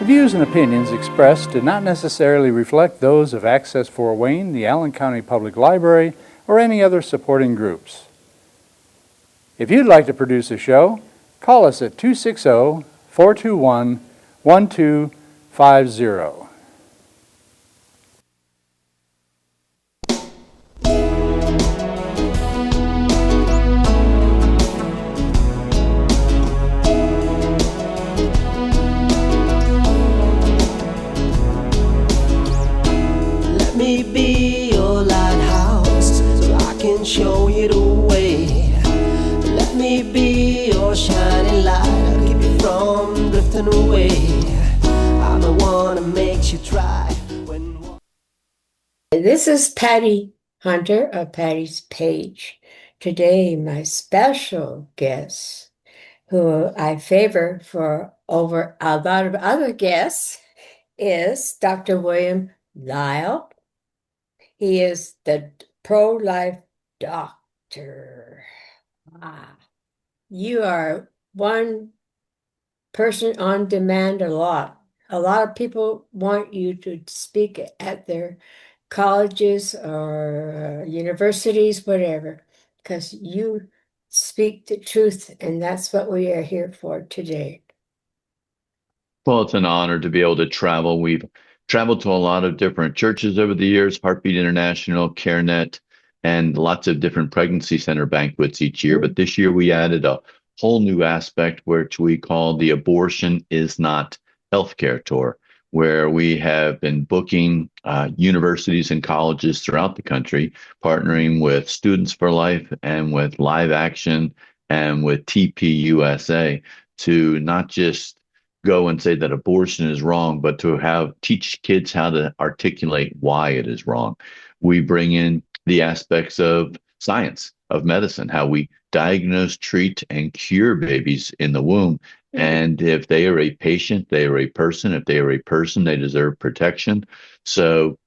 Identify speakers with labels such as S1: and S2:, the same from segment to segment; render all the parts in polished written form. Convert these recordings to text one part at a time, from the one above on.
S1: views and opinions expressed do not necessarily reflect those of Access Fort Wayne, the Allen County Public Library, or any other supporting groups. If you'd like to produce a show, call us at 260-421-1250.
S2: Let me be your lighthouse so I can show you the way. Let me be your shining light, I'll keep you from drifting away. I'm the one that makes you try when...
S3: This is Patty Hunter of Patty's Page. Today, my special guest, who I favor for over a lot of other guests, is Dr. William Lile. He is the pro-life doctor. You are one person on demand a lot. A lot of people want you to speak at their colleges or universities, whatever, because you speak the truth, and that's what we are here for today.
S4: Well, it's an honor to be able to travel. We've traveled to a lot of different churches over the years, Heartbeat International, CareNet, and lots of different pregnancy center banquets each year. But this year we added a whole new aspect, which we call the Abortion is Not Healthcare Tour, where we have been booking universities and colleges throughout the country, partnering with Students for Life and with Live Action and with TPUSA to not just go and say that abortion is wrong, but to teach kids how to articulate why it is wrong. We bring in the aspects of science, of medicine, how we diagnose, treat, and cure babies in the womb. And if they are a patient, they are a person. If they are a person, they deserve protection. So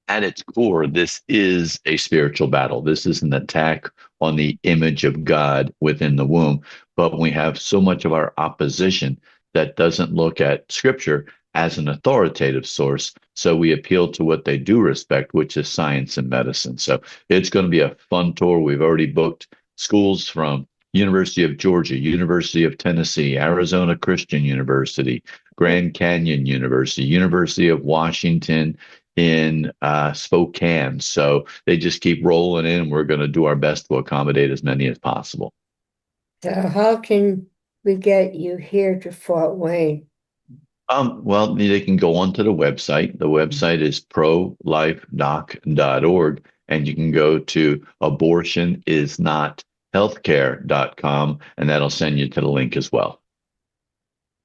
S4: at its core, this is a spiritual battle. This is an attack on the image of God within the womb. But we have so much of our opposition that doesn't look at Scripture as an authoritative source. So we appeal to what they do respect, which is science and medicine. So it's going to be a fun tour. We've already booked schools from University of Georgia, University of Tennessee, Arizona Christian University, Grand Canyon University, University of Washington in Spokane. So they just keep rolling in. We're going to do our best to accommodate as many as possible.
S3: So how can we get you here to Fort Wayne?
S4: Well, they can go onto the website. The website is prolifedoc.org, and you can go to abortionisnothealthcare.com, and that'll send you to the link as well.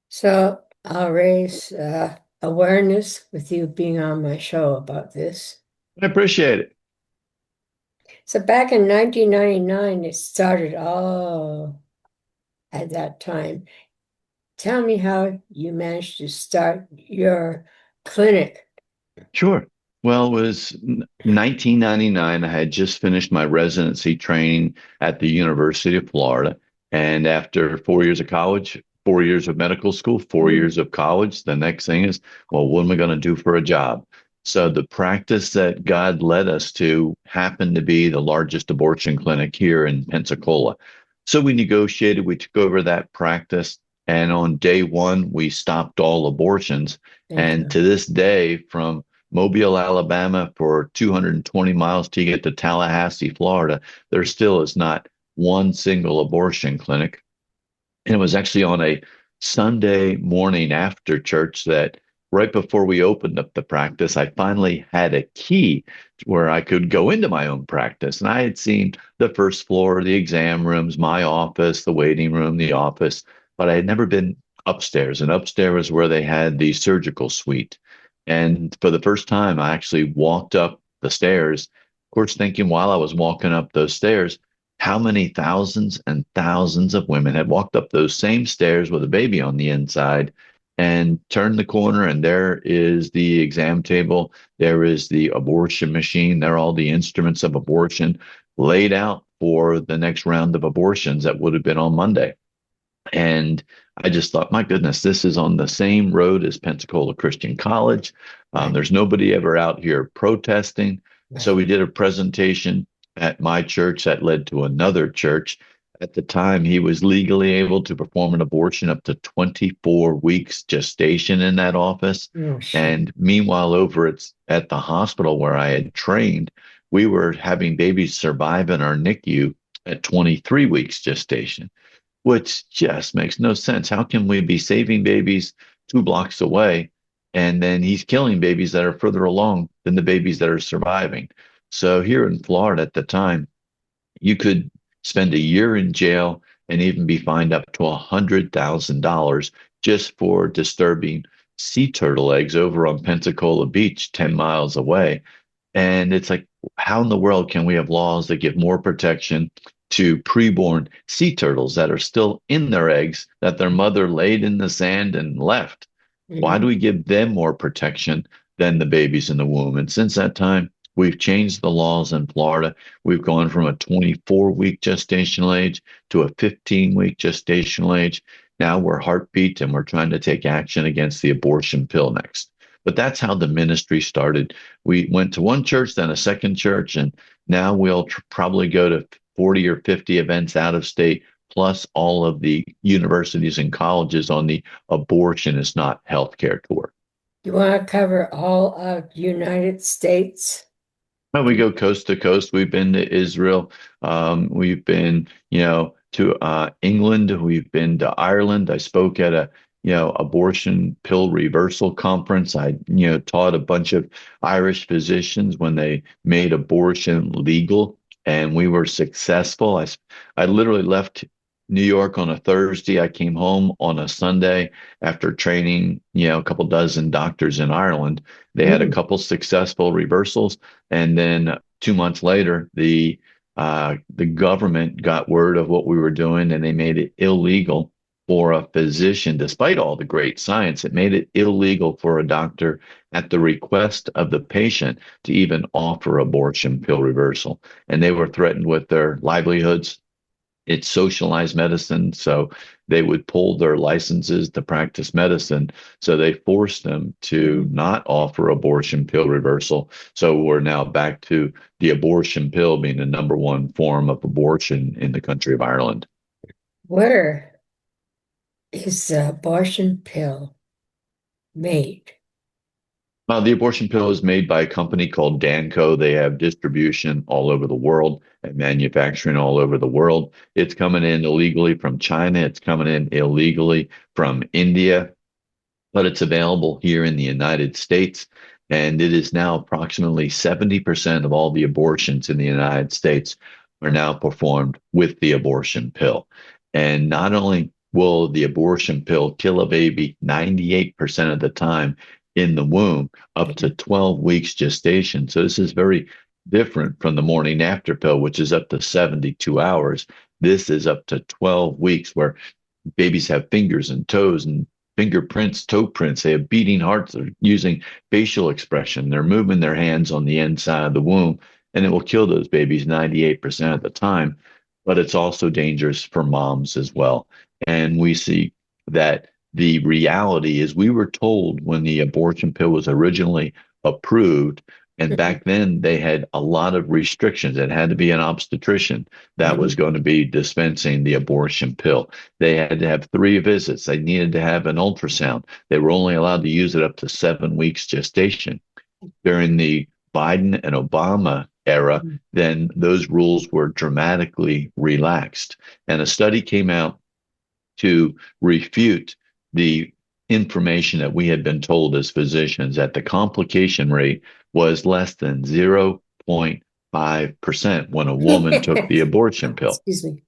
S3: So I'll raise awareness with you being on my show about this.
S4: I appreciate it.
S3: So back in 1999, it started all at that time. Tell me how you managed to start your clinic.
S4: Sure. Well, it was 1999. I had just finished my residency training at the University of Florida. And after 4 years of college, 4 years of medical school, 4 years of college, the next thing is, well, what am I going to do for a job? So the practice that God led us to happened to be the largest abortion clinic here in Pensacola. So we negotiated, we took over that practice. And on day one, we stopped all abortions. And to this day, from Mobile, Alabama, for 220 miles to get to Tallahassee, Florida, there still is not one single abortion clinic. And it was actually on a Sunday morning after church that right before we opened up the practice, I finally had a key where I could go into my own practice. And I had seen the first floor, the exam rooms, my office, the waiting room, the office, but I had never been upstairs. And upstairs was where they had the surgical suite. And for the first time, I actually walked up the stairs, of course, thinking while I was walking up those stairs, how many thousands and thousands of women had walked up those same stairs with a baby on the inside and turned the corner, and there is the exam table, there is the abortion machine, there are all the instruments of abortion laid out for the next round of abortions that would have been on Monday. And I just thought, my goodness, this is on the same road as Pensacola Christian College.
S3: Right.
S4: There's nobody ever out here protesting. So
S3: Right.
S4: we did a presentation at my church that led to another church. At the time, he was legally able to perform an abortion up to 24 weeks gestation in that office.
S3: Oh, shit.
S4: And meanwhile, over at the hospital where I had trained, we were having babies survive in our NICU at 23 weeks gestation, which just makes no sense. How can we be saving babies 2 blocks away, and then he's killing babies that are further along than the babies that are surviving? So here in Florida at the time, you could spend a year in jail and even be fined up to $100,000 just for disturbing sea turtle eggs over on Pensacola Beach, 10 miles away. And it's like, how in the world can we have laws that give more protection to preborn sea turtles that are still in their eggs that their mother laid in the sand and left? Why do
S3: Mhm.
S4: we give them more protection than the babies in the womb? And since that time, we've changed the laws in Florida. We've gone from a 24-week gestational age to a 15-week gestational age. Now we're heartbeat and we're trying to take action against the abortion pill next. But that's how the ministry started. We went to one church, then a second church, and now we'll probably go to 40 or 50 events out of state, plus all of the universities and colleges on the abortion is not healthcare tour.
S3: You want to cover all of United States?
S4: Well, we go coast to coast. We've been to Israel. We've been, to England. We've been to Ireland. I spoke at a, abortion pill reversal conference. I, taught a bunch of Irish physicians when they made abortion legal, and we were successful. I literally left New York on a Thursday. I came home on a Sunday after training, a couple dozen doctors in Ireland. They had a
S3: Mm.
S4: couple successful reversals, and then 2 months later, the government got word of what we were doing, and they made it illegal for a physician, despite all the great science. It made it illegal for a doctor, at the request of the patient, to even offer abortion pill reversal, and they were threatened with their livelihoods. It's socialized medicine, so they would pull their licenses to practice medicine. So they forced them to not offer abortion pill reversal. So we're now back to the abortion pill being the number one form of abortion in the country of Ireland.
S3: Where is the abortion pill made?
S4: The abortion pill is made by a company called Danco. They have distribution all over the world and manufacturing all over the world. It's coming in illegally from China. It's coming in illegally from India, but it's available here in the United States. And it is now approximately 70% of all the abortions in the United States are now performed with the abortion pill. And not only will the abortion pill kill a baby 98% of the time in the womb, up to 12 weeks gestation. So this is very different from the morning after pill, which is up to 72 hours. This is up to 12 weeks, where babies have fingers and toes and fingerprints, toe prints. They have beating hearts. They're using facial expression. They're moving their hands on the inside of the womb, and it will kill those babies 98% of the time. But it's also dangerous for moms as well. And we see that the reality is, we were told when the abortion pill was originally approved, and back then they had a lot of restrictions. It had to be an obstetrician that was going to be dispensing the abortion pill. They had to have 3 visits. They needed to have an ultrasound. They were only allowed to use it up to 7 weeks gestation. During the Biden and Obama era, then those rules were dramatically relaxed. And a study came out to refute the information that we had been told as physicians, that the complication rate was less than 0.5% when a woman took the abortion pill.
S3: Excuse me.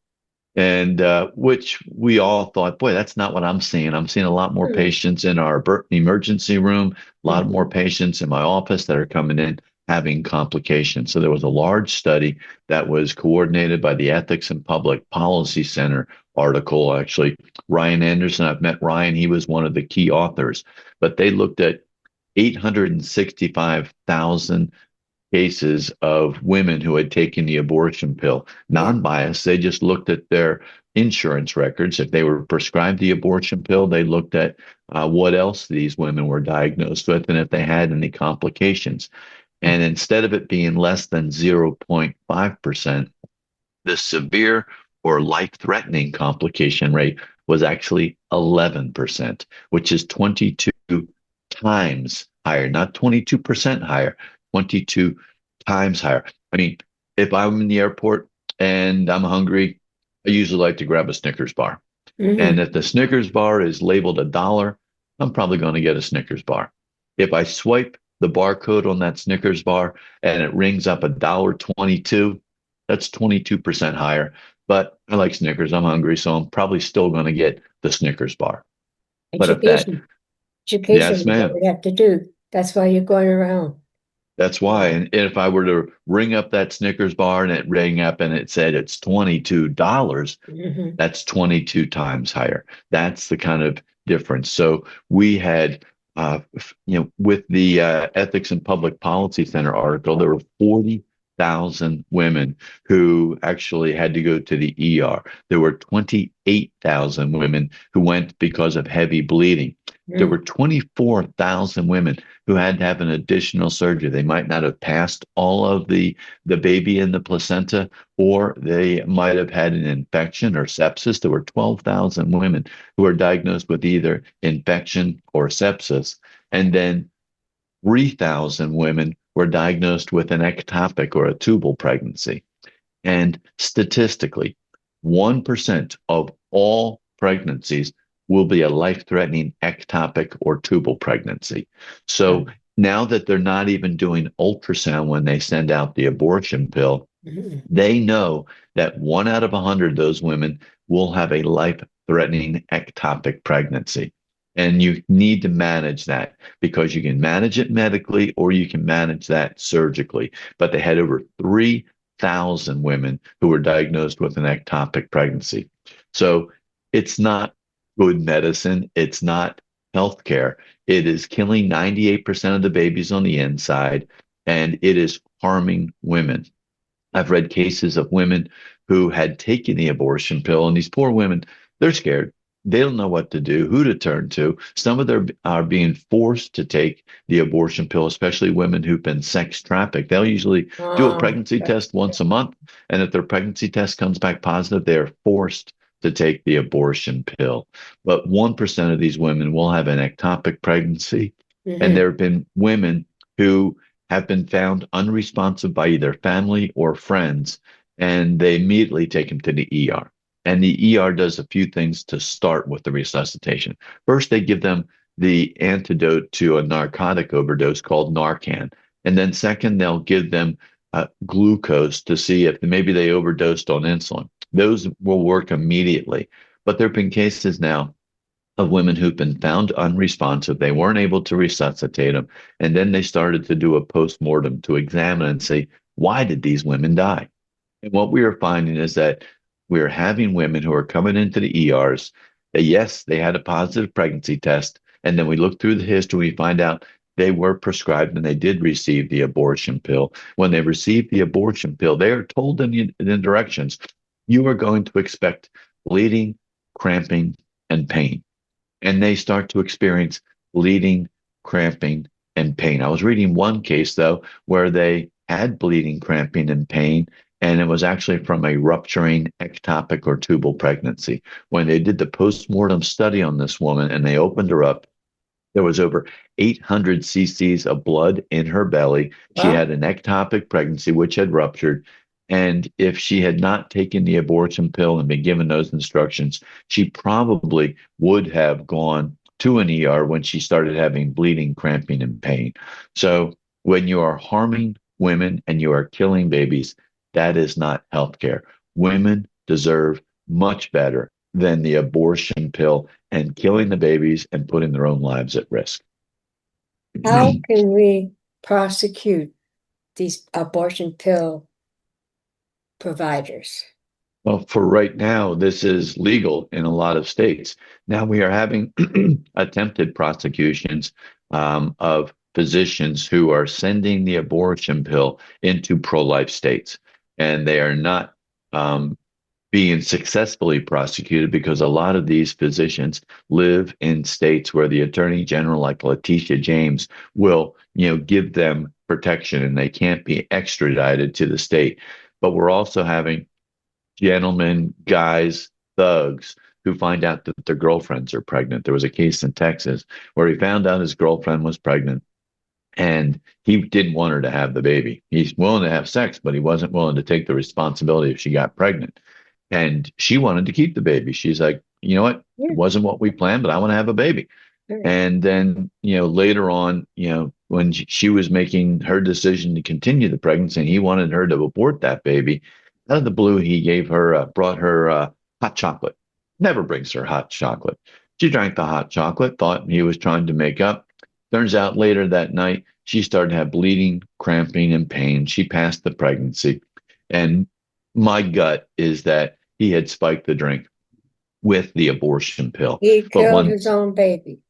S4: And which we all thought, boy, that's not what I'm seeing. I'm seeing a lot more patients in our emergency room, a lot more patients in my office that are coming in having complications. So there was a large study that was coordinated by the Ethics and Public Policy Center article. Actually, Ryan Anderson, I've met Ryan. He was one of the key authors. But they looked at 865,000 cases of women who had taken the abortion pill, non-biased. They just looked at their insurance records. If they were prescribed the abortion pill, they looked at what else these women were diagnosed with and if they had any complications. And instead of it being less than 0.5%, the severe or life-threatening complication rate was actually 11%, which is 22 times higher, not 22% higher, 22 times higher. I mean, if I'm in the airport and I'm hungry, I usually like to grab a Snickers bar. And if the Snickers bar is labeled $1, I'm probably going to get a Snickers bar. If I swipe the barcode on that Snickers bar and it rings up $1.22, that's 22% higher. But I like Snickers. I'm hungry, so I'm probably still going to get the Snickers bar. But if that,
S3: Education
S4: yes,
S3: is what
S4: ma'am.
S3: we have to do. That's why you're going around.
S4: That's why. And if I were to ring up that Snickers bar and it rang up and it said it's $22, that's 22 times higher. That's the kind of difference. So we had, with the Ethics and Public Policy Center article, there were 40,000 women who actually had to go to the ER. There were 28,000 women who went because of heavy bleeding. There were 24,000 women who had to have an additional surgery. They might not have passed all of the baby in the placenta, or they might have had an infection or sepsis. There were 12,000 women who were diagnosed with either infection or sepsis. And then 3,000 women were diagnosed with an ectopic or a tubal pregnancy. And statistically, 1% of all pregnancies will be a life-threatening ectopic or tubal pregnancy. So now that they're not even doing ultrasound when they send out the abortion pill, they know that 1 out of 100 of those women will have a life-threatening ectopic pregnancy. And you need to manage that because you can manage it medically or you can manage that surgically. But they had over 3,000 women who were diagnosed with an ectopic pregnancy. So it's not good medicine. It's not healthcare. It is killing 98% of the babies on the inside, and it is harming women. I've read cases of women who had taken the abortion pill, and these poor women, they're scared. They don't know what to do, who to turn to. Some of them are being forced to take the abortion pill, especially women who've been sex trafficked. They'll usually do a pregnancy test once a month, and if their pregnancy test comes back positive, they're forced to take the abortion pill. But 1% of these women will have an ectopic pregnancy. And there have been women who have been found unresponsive by either family or friends, and they immediately take them to the ER. And the ER does a few things to start with the resuscitation. First, they give them the antidote to a narcotic overdose called Narcan. And then second, they'll give them glucose to see if maybe they overdosed on insulin. Those will work immediately. But there have been cases now of women who've been found unresponsive. They weren't able to resuscitate them. And then they started to do a postmortem to examine and say, why did these women die? And what we are finding is that we're having women who are coming into the ERs that, yes, they had a positive pregnancy test. And then we look through the history, we find out they were prescribed and they did receive the abortion pill. When they received the abortion pill, they are told in the directions, you are going to expect bleeding, cramping, and pain. And they start to experience bleeding, cramping, and pain. I was reading one case, though, where they had bleeding, cramping, and pain, and it was actually from a rupturing ectopic or tubal pregnancy. When they did the postmortem study on this woman and they opened her up, there was over 800 cc's of blood in her belly. She had an ectopic pregnancy, which had ruptured. And if she had not taken the abortion pill and been given those instructions, she probably would have gone to an ER when she started having bleeding, cramping, and pain. So when you are harming women and you are killing babies, that is not healthcare. Women deserve much better than the abortion pill and killing the babies and putting their own lives at risk.
S3: How can we prosecute these abortion pill providers?
S4: Well, for right now, this is legal in a lot of states. Now we are having attempted prosecutions of physicians who are sending the abortion pill into pro-life states, and they are not being successfully prosecuted because a lot of these physicians live in states where the attorney general, like Letitia James, will, give them protection and they can't be extradited to the state. But we're also having gentlemen, guys, thugs who find out that their girlfriends are pregnant. There was a case in Texas where he found out his girlfriend was pregnant and he didn't want her to have the baby. He's willing to have sex, but he wasn't willing to take the responsibility if she got pregnant. And she wanted to keep the baby. She's like, you know what? It wasn't what we planned, but I want to have a baby. And then, later on, when she was making her decision to continue the pregnancy, and he wanted her to abort that baby, out of the blue, he brought her hot chocolate. Never brings her hot chocolate. She drank the hot chocolate, thought he was trying to make up. Turns out later that night, she started to have bleeding, cramping, and pain. She passed the pregnancy. And my gut is that he had spiked the drink with the abortion pill.
S3: He killed his own baby.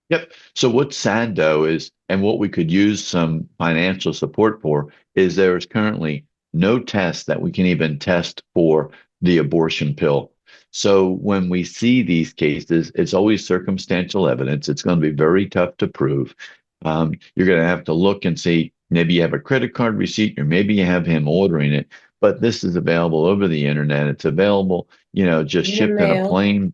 S4: Yep. So what's sad, though, is, and what we could use some financial support for, is there is currently no test that we can even test for the abortion pill. So when we see these cases, it's always circumstantial evidence. It's going to be very tough to prove. You're going to have to look and see, maybe you have a credit card receipt, or maybe you have him ordering it. But this is available over the internet. It's available, just shipped in a plain,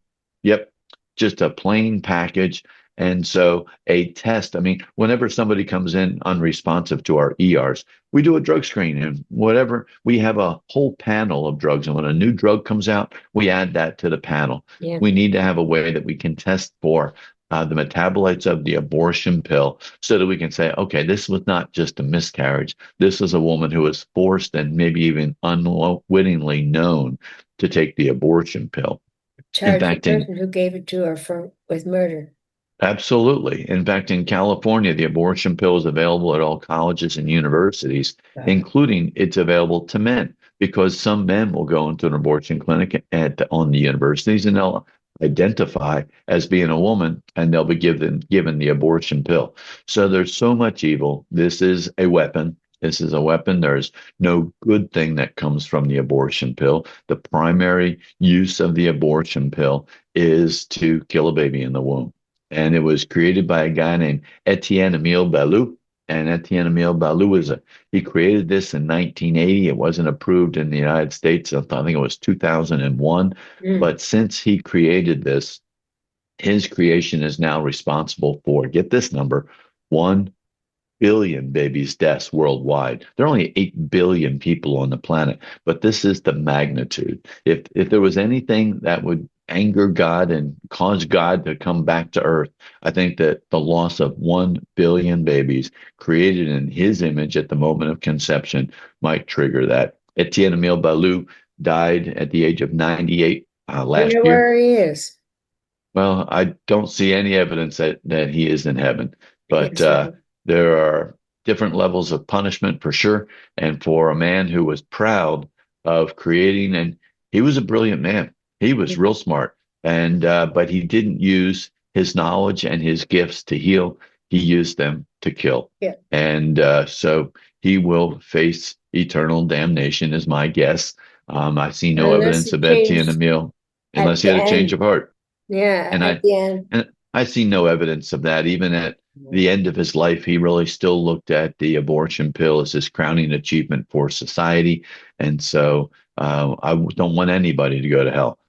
S4: just a plain package. And so a test, whenever somebody comes in unresponsive to our ERs, we do a drug screen, and whatever, we have a whole panel of drugs. And when a new drug comes out, we add that to the panel.
S3: Yeah.
S4: We need to have a way that we can test for the metabolites of the abortion pill so that we can say, okay, this was not just a miscarriage. This is a woman who was forced and maybe even unwittingly known to take the abortion pill.
S3: Charge the person who gave it to her with murder.
S4: Absolutely. In fact, in California, the abortion pill is available at all colleges and universities, including it's available to men, because some men will go into an abortion clinic on the universities and they'll identify as being a woman and they'll be given the abortion pill. So there's so much evil. This is a weapon. This is a weapon. There's no good thing that comes from the abortion pill. The primary use of the abortion pill is to kill a baby in the womb. And it was created by a guy named Etienne Emile Ballou. And Etienne Emile Ballou he created this in 1980. It wasn't approved in the United States. I think it was 2001. But since he created this, his creation is now responsible for, get this number, 1 billion babies' deaths worldwide. There are only 8 billion people on the planet, but this is the magnitude. If there was anything that would anger God and cause God to come back to earth, I think that the loss of 1 billion babies created in his image at the moment of conception might trigger that. Etienne Emile Ballou died at the age of 98 last year.
S3: Where he is?
S4: Well, I don't see any evidence that he is in heaven, but there are different levels of punishment for sure. And for a man who was proud of creating, and he was a brilliant man. He was real smart, and but he didn't use his knowledge and his gifts to heal. He used them to kill.
S3: Yeah.
S4: And so he will face eternal damnation, is my guess. I see no evidence of Etienne Emile unless he had a change of heart.
S3: Yeah,
S4: and I see no evidence of that. Even at the end of his life, he really still looked at the abortion pill as his crowning achievement for society. And so I don't want anybody to go to hell.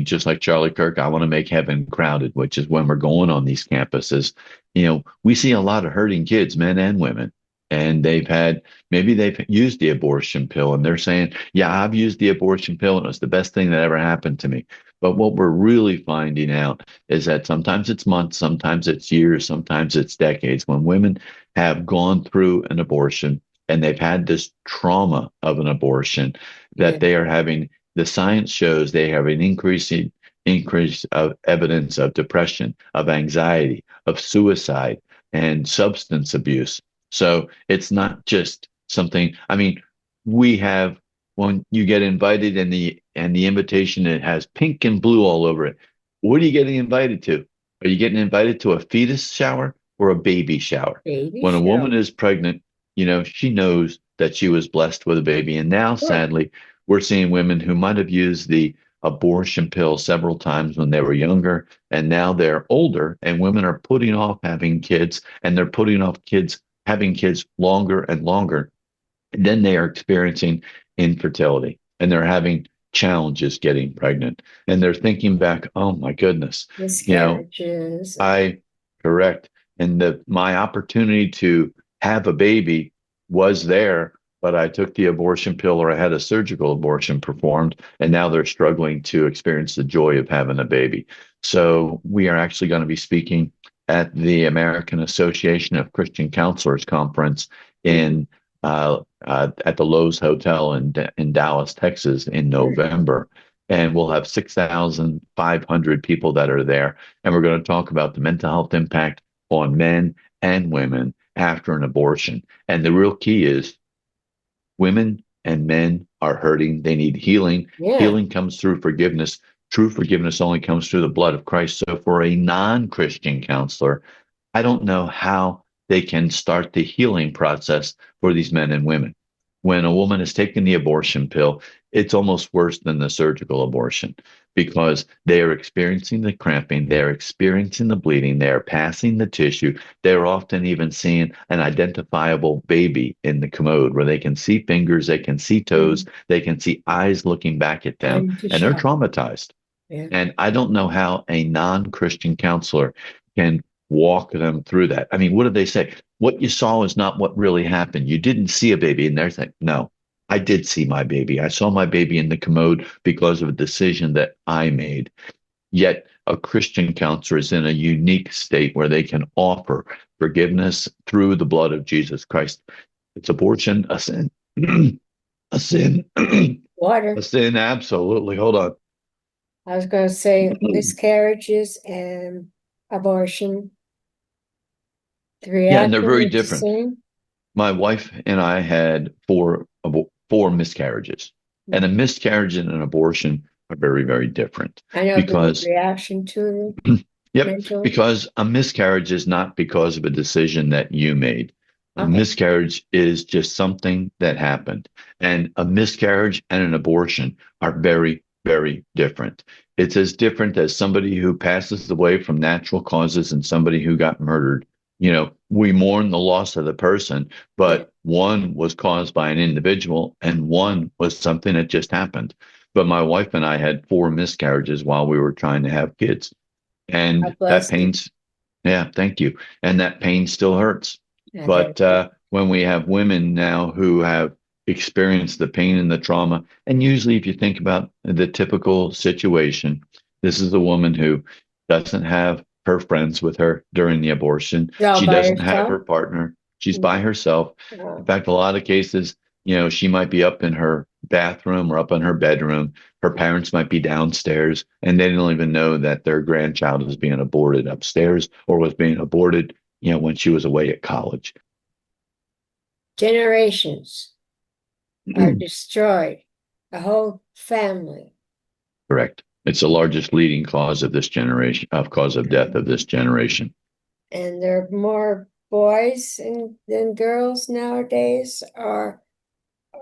S4: Just like Charlie Kirk, I want to make heaven crowded, which is when we're going on these campuses. We see a lot of hurting kids, men and women, and maybe they've used the abortion pill and they're saying, yeah, I've used the abortion pill and it was the best thing that ever happened to me. But what we're really finding out is that sometimes it's months, sometimes it's years, sometimes it's decades, when women have gone through an abortion and they've had this trauma of an abortion, that they are having, the science shows they have an increase of evidence of depression, of anxiety, of suicide, and substance abuse. So it's not just something, we have, when you get invited and the invitation, it has pink and blue all over it. What are you getting invited to? Are you getting invited to a fetus shower or a baby shower.
S3: Baby
S4: When a woman
S3: shower.
S4: is pregnant, she knows that she was blessed with a baby. And now,
S3: Sure.
S4: sadly, we're seeing women who might have used the abortion pill several times when they were younger, and now they're older, and women are putting off having kids, and they're putting off having kids longer and longer. And then they are experiencing infertility, and they're having challenges getting pregnant, and they're thinking back, oh my goodness, you know,
S3: Miscarriages.
S4: I correct. And my opportunity to have a baby was there, but I took the abortion pill or I had a surgical abortion performed, and now they're struggling to experience the joy of having a baby. So we are actually going to be speaking at the American Association of Christian Counselors Conference in at the Lowe's Hotel in Dallas, Texas in November. And we'll have 6,500 people that are there. And we're going to talk about the mental health impact on men and women after an abortion. And the real key is women and men are hurting. They need healing.
S3: Yeah.
S4: Healing comes through forgiveness. True forgiveness only comes through the blood of Christ. So for a non-Christian counselor, I don't know how they can start the healing process for these men and women. When a woman has taken the abortion pill, it's almost worse than the surgical abortion because they are experiencing the cramping, they're experiencing the bleeding, they're passing the tissue. They're often even seeing an identifiable baby in the commode where they can see fingers, they can see toes, they can see eyes looking back at them,
S3: Into
S4: and they're
S3: shock.
S4: traumatized.
S3: Yeah.
S4: And I don't know how a non-Christian counselor can walk them through that. I mean, what did they say? What you saw is not what really happened. You didn't see a baby. And they're saying, no, I did see my baby. I saw my baby in the commode because of a decision that I made. Yet a Christian counselor is in a unique state where they can offer forgiveness through the blood of Jesus Christ. It's abortion, a sin. A sin.
S3: Water.
S4: A sin, absolutely. Hold on.
S3: I was going to say miscarriages and abortion. The
S4: Yeah, and they're
S3: reaction
S4: very
S3: is the
S4: different.
S3: same.
S4: My wife and I had four miscarriages, and a miscarriage and an abortion are very, very different
S3: I know, but the
S4: because,
S3: reaction to them
S4: yep,
S3: mentally.
S4: because a miscarriage is not because of a decision that you made. A
S3: Okay.
S4: miscarriage is just something that happened, and a miscarriage and an abortion are very, very different. It's as different as somebody who passes away from natural causes and somebody who got murdered. We mourn the loss of the person, but one was caused by an individual and one was something that just happened. But my wife and I had four miscarriages while we were trying to have kids. And
S3: God
S4: that
S3: bless you.
S4: pain's, yeah, thank you. And that pain still hurts.
S3: I
S4: But
S3: bet.
S4: when we have women now who have experienced the pain and the trauma, and usually if you think about the typical situation, this is a woman who doesn't have her friends with her during the abortion.
S3: You're all
S4: She
S3: by
S4: doesn't have her
S3: yourself?
S4: partner. She's by herself. In
S3: Oh,
S4: fact, a lot of cases, she might be up in her bathroom or up in her bedroom. Her parents might be downstairs, and they don't even know that their grandchild is being aborted upstairs or was being aborted, when she was away at college.
S3: generations are destroyed. A whole family.
S4: Correct. It's the largest leading cause of this generation, cause of death of this generation.
S3: And there are more boys than girls nowadays, or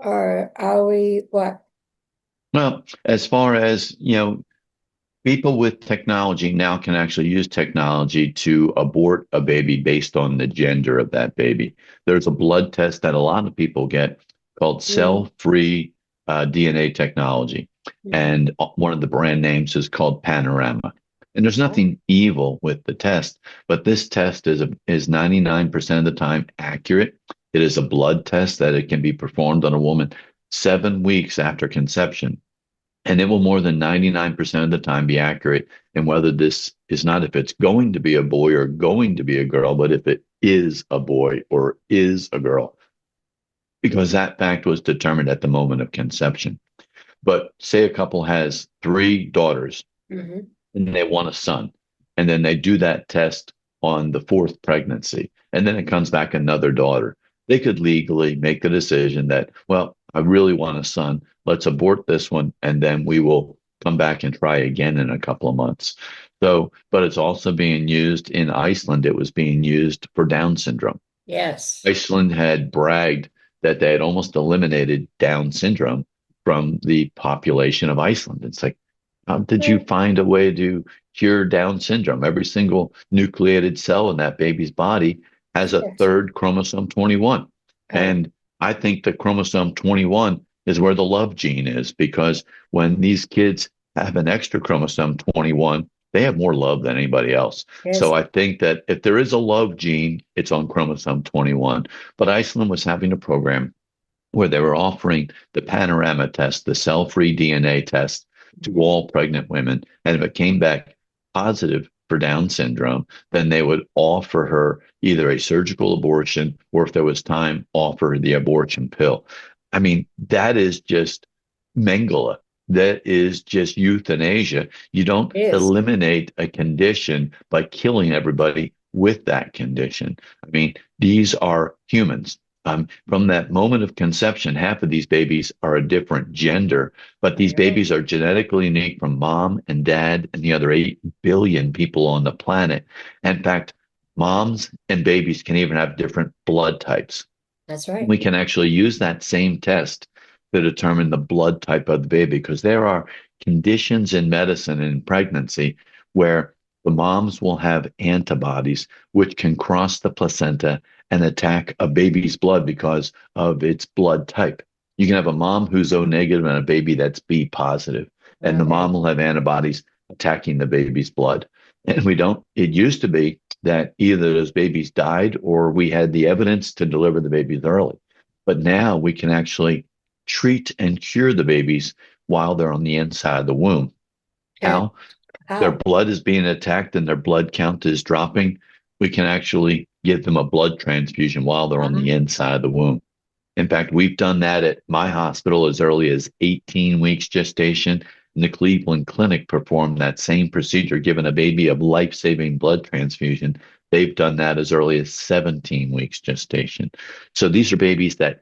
S3: are we what?
S4: Well, as far as, people with technology now can actually use technology to abort a baby based on the gender of that baby. There's a blood test that a lot of people get called cell-free DNA technology. And one of the brand names is called Panorama. And there's nothing evil with the test, but this test is 99% of the time accurate. It is a blood test that it can be performed on a woman 7 weeks after conception. And it will more than 99% of the time be accurate in whether this is not if it's going to be a boy or going to be a girl, but if it is a boy or is a girl, because that fact was determined at the moment of conception. But say a couple has 3 daughters and they want a son, and then they do that test on the 4th pregnancy, and then it comes back another daughter. They could legally make the decision that, well, I really want a son. Let's abort this one, and then we will come back and try again in a couple of months. So, but it's also being used in Iceland. It was being used for Down syndrome.
S3: Yes.
S4: Iceland had bragged that they had almost eliminated Down syndrome from the population of Iceland. It's like, how did you find a way to cure Down syndrome? Every single nucleated cell in that baby's body has a
S3: Yes.
S4: third chromosome 21.
S3: Oh,
S4: And I think the chromosome 21 is where the love gene is, because when these kids have an extra chromosome 21, they have more love than anybody else.
S3: yes.
S4: So I think that if there is a love gene, it's on chromosome 21. But Iceland was having a program where they were offering the panorama test, the cell-free DNA test, to all pregnant women. And if it came back positive for Down syndrome, then they would offer her either a surgical abortion, or if there was time, offer the abortion pill. I mean, that is just Mengele. That is just euthanasia. You don't
S3: It is.
S4: eliminate a condition by killing everybody with that condition. I mean, these are humans. From that moment of conception, half of these babies are a different gender, but
S3: I
S4: these
S3: know.
S4: babies are genetically unique from mom and dad and the other 8 billion people on the planet. In fact, moms and babies can even have different blood types.
S3: That's right.
S4: We can actually use that same test to determine the blood type of the baby, because there are conditions in medicine and in pregnancy where the moms will have antibodies which can cross the placenta and attack a baby's blood because of its blood type. You can have a mom who's O negative and a baby that's B positive, and the
S3: Okay.
S4: mom will have antibodies attacking the baby's blood. And we don't, it used to be that either those babies died or we had the evidence to deliver the babies early. But now we can actually treat and cure the babies while they're on the inside of the womb.
S3: And
S4: How? Their
S3: how?
S4: blood is being attacked and their blood count is dropping. We can actually give them a blood transfusion while they're on the
S3: Uh-huh.
S4: inside of the womb. In fact, we've done that at my hospital as early as 18 weeks gestation. And the Cleveland Clinic performed that same procedure, giving a baby a life-saving blood transfusion. They've done that as early as 17 weeks gestation. So these are babies that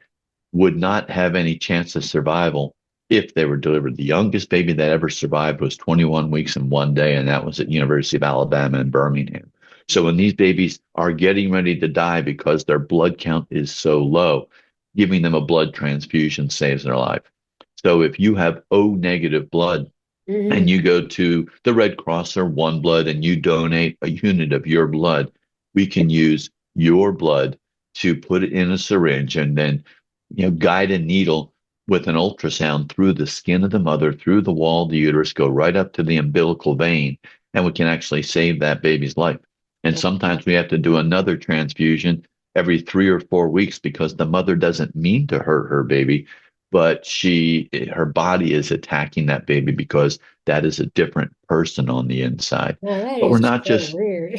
S4: would not have any chance of survival if they were delivered. The youngest baby that ever survived was 21 weeks and 1 day, and that was at University of Alabama in Birmingham. So when these babies are getting ready to die because their blood count is so low, giving them a blood transfusion saves their life. So if you have O negative blood and
S3: Hmm.
S4: you go to the Red Cross or One Blood and you donate a unit of your blood, we can use your blood to put it in a syringe and then, guide a needle with an ultrasound through the skin of the mother, through the wall of the uterus, go right up to the umbilical vein, and we can actually save that baby's life. And sometimes we have to do another transfusion every 3 or 4 weeks because the mother doesn't mean to hurt her baby, but her body is attacking that baby because that is a different person on the inside.
S3: Well, that
S4: But we're
S3: is
S4: not
S3: so
S4: just
S3: weird.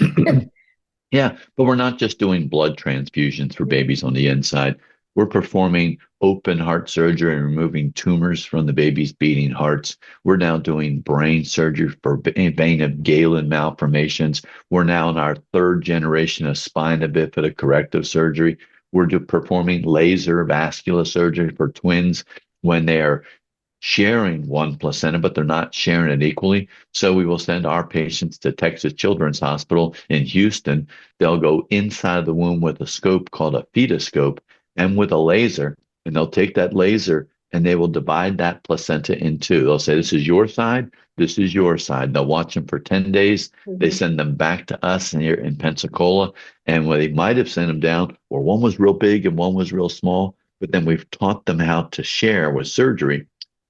S4: yeah, but we're not just doing blood transfusions for
S3: Mhm.
S4: babies on the inside. We're performing open heart surgery and removing tumors from the baby's beating hearts. We're now doing brain surgery for vein of Galen malformations. We're now in our third generation of spina bifida corrective surgery. We're performing laser vascular surgery for twins when they are sharing one placenta, but they're not sharing it equally. So we will send our patients to Texas Children's Hospital in Houston. They'll go inside the womb with a scope called a fetoscope and with a laser, and they'll take that laser and they will divide that placenta in two. They'll say, this is your side, this is your side. They'll watch them for 10 days. They
S3: Mhm.
S4: send them back to us here in Pensacola. And where they might have sent them down, or one was real big and one was real small, but then we've taught them how to share with surgery,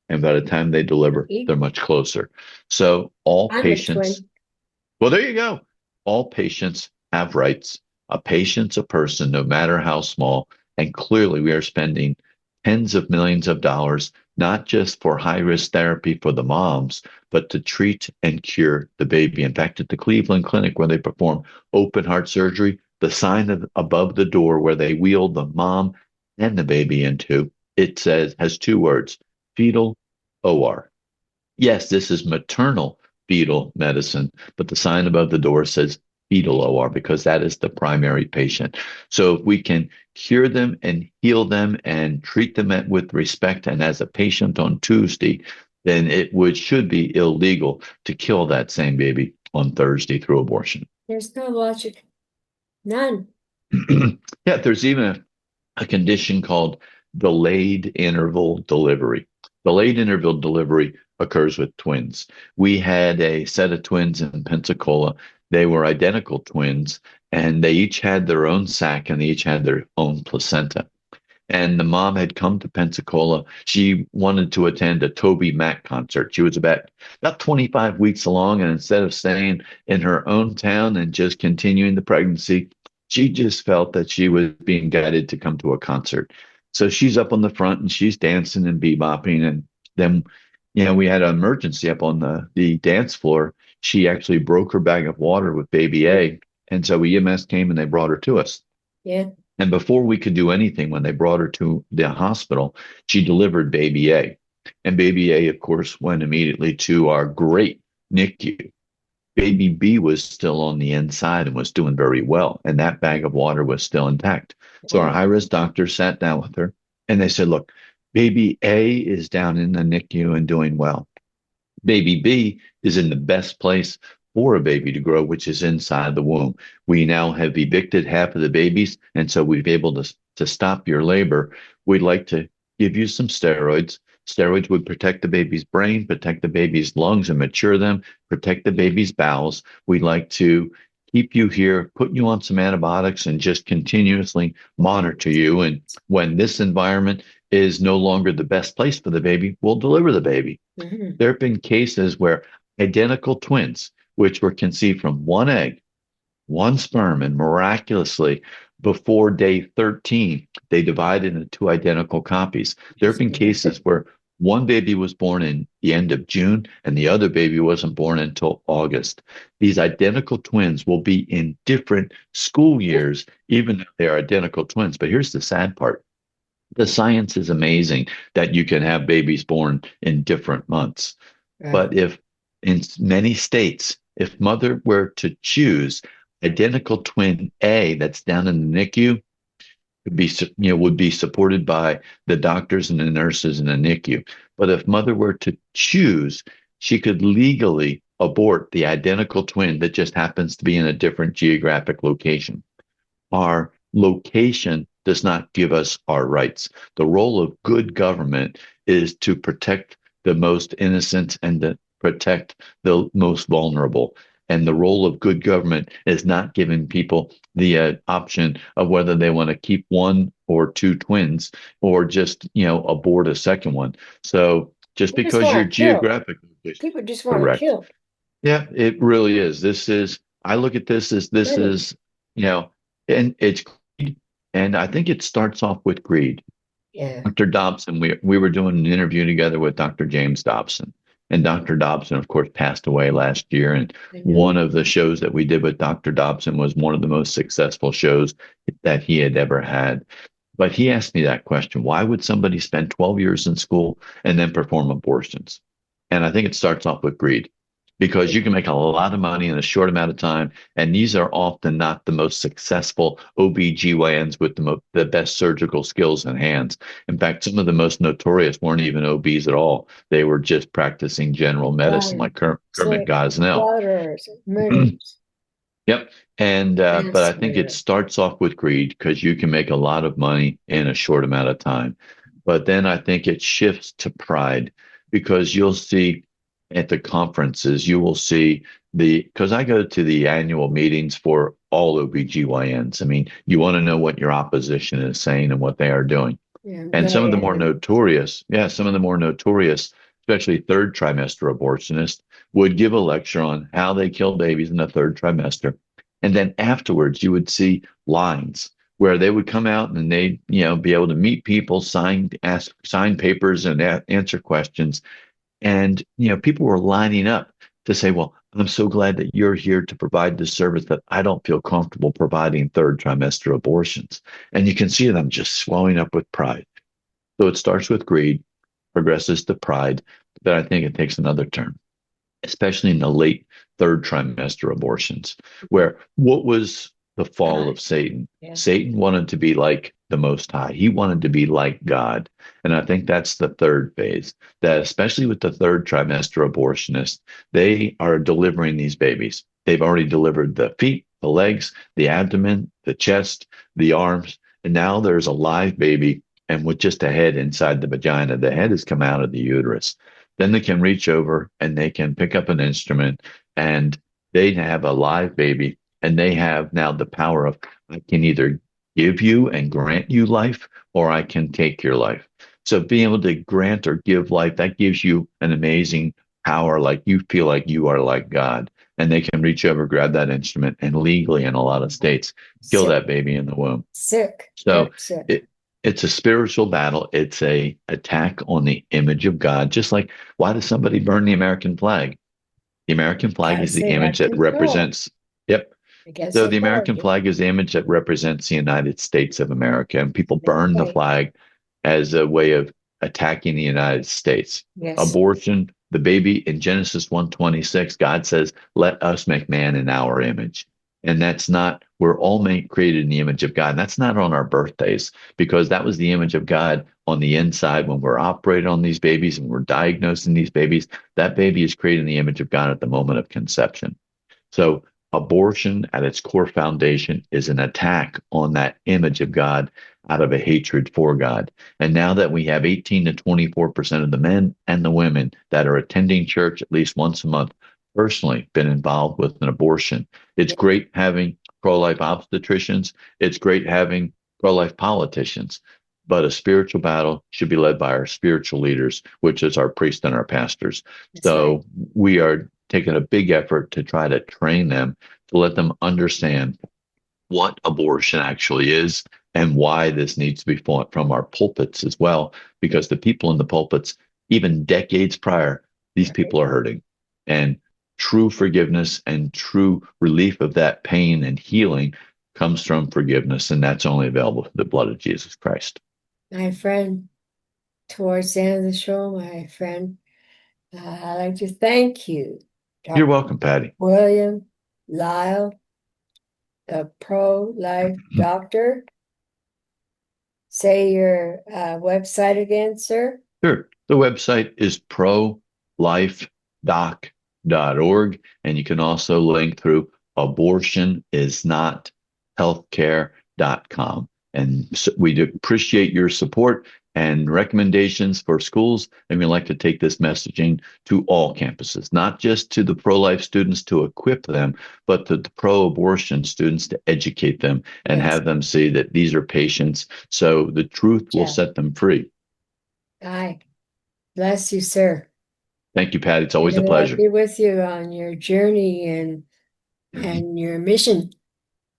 S4: and by the time they deliver, they're
S3: Equal.
S4: much closer. So all
S3: I'm a
S4: patients,
S3: twin.
S4: well, there you go. All patients have rights. A patient's a person, no matter how small. And clearly, we are spending tens of millions of dollars, not just for high risk therapy for the moms, but to treat and cure the baby. In fact, at the Cleveland Clinic, where they perform open heart surgery, the sign above the door where they wheel the mom and the baby into, it has 2 words: fetal OR. Yes, this is maternal fetal medicine, but the sign above the door says fetal OR because that is the primary patient. So if we can cure them and heal them and treat them with respect and as a patient on Tuesday, then should be illegal to kill that same baby on Thursday through abortion.
S3: There's no logic. None.
S4: Yeah, there's even a condition called delayed interval delivery. Delayed interval delivery occurs with twins. We had a set of twins in Pensacola. They were identical twins, and they each had their own sac and they each had their own placenta. And the mom had come to Pensacola. She wanted to attend a Toby Mac concert. She was about 25 weeks along, and instead of staying in her own town and just continuing the pregnancy, she just felt that she was being guided to come to a concert. So she's up on the front and she's dancing and bebopping. And then, we had an emergency up on the dance floor. She actually broke her bag of water with baby A. And so EMS came and they brought her to us.
S3: Yeah.
S4: And before we could do anything, when they brought her to the hospital, she delivered baby A. And baby A, of course, went immediately to our great NICU. Baby B was still on the inside and was doing very well. And that bag of water was still intact. So our high-risk doctor sat down with her and they said, look, baby A is down in the NICU and doing well. Baby B is in the best place for a baby to grow, which is inside the womb. We now have evicted half of the babies, and so we've able to stop your labor. We'd like to give you some steroids. Steroids would protect the baby's brain, protect the baby's lungs and mature them, protect the baby's bowels. We'd like to keep you here, put you on some antibiotics, and just continuously monitor you. And when this environment is no longer the best place for the baby, we'll deliver the baby.
S3: Mhm.
S4: There have been cases where identical twins, which were conceived from one egg, one sperm, and miraculously, before day 13, they divided into two identical copies. There have been cases where one baby was born in the end of June and the other baby wasn't born until August. These identical twins will be in different school years, even if they are identical twins. But here's the sad part. The science is amazing that you can have babies born in different months.
S3: Right.
S4: But if in many states, if mother were to choose identical twin A that's down in the NICU, would be supported by the doctors and the nurses in the NICU. But if mother were to choose, she could legally abort the identical twin that just happens to be in a different geographic location. Our location does not give us our rights. The role of good government is to protect the most innocent and to protect the most vulnerable. And the role of good government is not giving people the option of whether they want to keep one or two twins or just, abort a second one. So just
S3: They just
S4: because
S3: wanna
S4: you're
S3: kill.
S4: geographically
S3: People just want to
S4: correct.
S3: kill.
S4: Yeah, it really is. I look at this as
S3: Really?
S4: and it's greed. And I think it starts off with greed.
S3: Yeah.
S4: Dr. Dobson, we were doing an interview together with Dr. James Dobson. And Dr. Dobson, of course, passed away last year. And
S3: I know.
S4: one of the shows that we did with Dr. Dobson was one of the most successful shows that he had ever had. But he asked me that question, why would somebody spend 12 years in school and then perform abortions? And I think it starts off with greed, because you can make a lot of money in a short amount of time. And these are often not the most successful OB-GYNs with the best surgical skills and hands. In fact, some of the most notorious weren't even OBs at all. They were just practicing general medicine, like Kermit Gosnell.
S3: Slaughters, murders.
S4: Yep. And but I think
S3: murder.
S4: it starts off with greed, because you can make a lot of money in a short amount of time. But then I think it shifts to pride, because you'll see at the conferences, you will see because I go to the annual meetings for all OB-GYNs. I mean, you want to know what your opposition is saying and what they are doing.
S3: Yeah,
S4: And some of the
S3: yeah,
S4: more notorious, especially third trimester abortionists, would give a lecture on how they kill babies in the third trimester. And then afterwards, you would see lines where they would come out and they'd, be able to meet people, sign papers and answer questions. And, people were lining up to say, well, I'm so glad that you're here to provide this service that I don't feel comfortable providing third trimester abortions. And you can see them just swelling up with pride. So it starts with greed, progresses to pride, but I think it takes another turn, especially in the late third trimester abortions, where what was the fall of Satan?
S3: Yeah.
S4: Satan wanted to be like the Most High. He wanted to be like God. And I think that's the third phase, that especially with the third trimester abortionists, they are delivering these babies. They've already delivered the feet, the legs, the abdomen, the chest, the arms, and now there's a live baby, and with just a head inside the vagina. The head has come out of the uterus. Then they can reach over and they can pick up an instrument, and they have a live baby, and they have now the power of, I can either give you and grant you life, or I can take your life. So being able to grant or give life, that gives you an amazing power, like you feel like you are like God. And they can reach over, grab that instrument, and legally in a lot of states kill
S3: Sick.
S4: that baby in the womb.
S3: Sick.
S4: So
S3: Very sick.
S4: it's a spiritual battle. It's a attack on the image of God. Just like, why does somebody burn the American flag? The American flag is
S3: Because
S4: the
S3: they
S4: image
S3: have
S4: that
S3: control
S4: represents, yep.
S3: against
S4: So the American
S3: authority.
S4: flag is the image that represents the United States of America, and people
S3: That's
S4: burn the
S3: right.
S4: flag as a way of attacking the United States.
S3: Yes.
S4: Abortion, the baby in Genesis 1:26, God says, "Let us make man in our image." And that's not, we're all created in the image of God. And that's not on our birthdays, because that was the image of God on the inside when we're operating on these babies and we're diagnosing these babies. That baby is created in the image of God at the moment of conception. So abortion at its core foundation is an attack on that image of God out of a hatred for God. And now that we have 18 to 24% of the men and the women that are attending church at least once a month personally been involved with an abortion, it's great having pro-life obstetricians. It's great having pro-life politicians. But a spiritual battle should be led by our spiritual leaders, which is our priests and our pastors.
S3: That's
S4: So
S3: right.
S4: we are taking a big effort to try to train them, to let them understand what abortion actually is and why this needs to be fought from our pulpits as well, because the people in the pulpits, even decades prior, these people are hurting. And true forgiveness and true relief of that pain and healing comes from forgiveness, and that's only available through the blood of Jesus Christ.
S3: My friend, towards the end of the show, my friend, I'd like to thank you,
S4: You're
S3: Dr.
S4: welcome, Patty.
S3: William Lile, the pro-life doctor. Say your website again, sir.
S4: Sure. The website is prolifedoc.org, and you can also link through abortionisnothealthcare.com. And so we do appreciate your support and recommendations for schools, and we'd like to take this messaging to all campuses, not just to the pro-life students to equip them, but to the pro-abortion students to educate them and
S3: Yes.
S4: have them see that these are patients, so the truth will set them free.
S3: Aye. Bless you, sir.
S4: Thank you, Patty. It's always a
S3: May the Lord
S4: pleasure.
S3: be with you on your journey and your mission.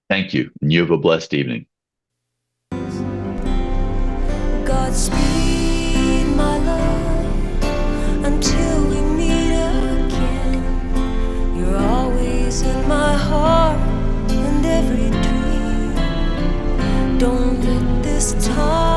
S4: Thank you. And you have a blessed evening.
S5: Godspeed, my love, until we meet again. You're always in my heart and every dream. Don't let this time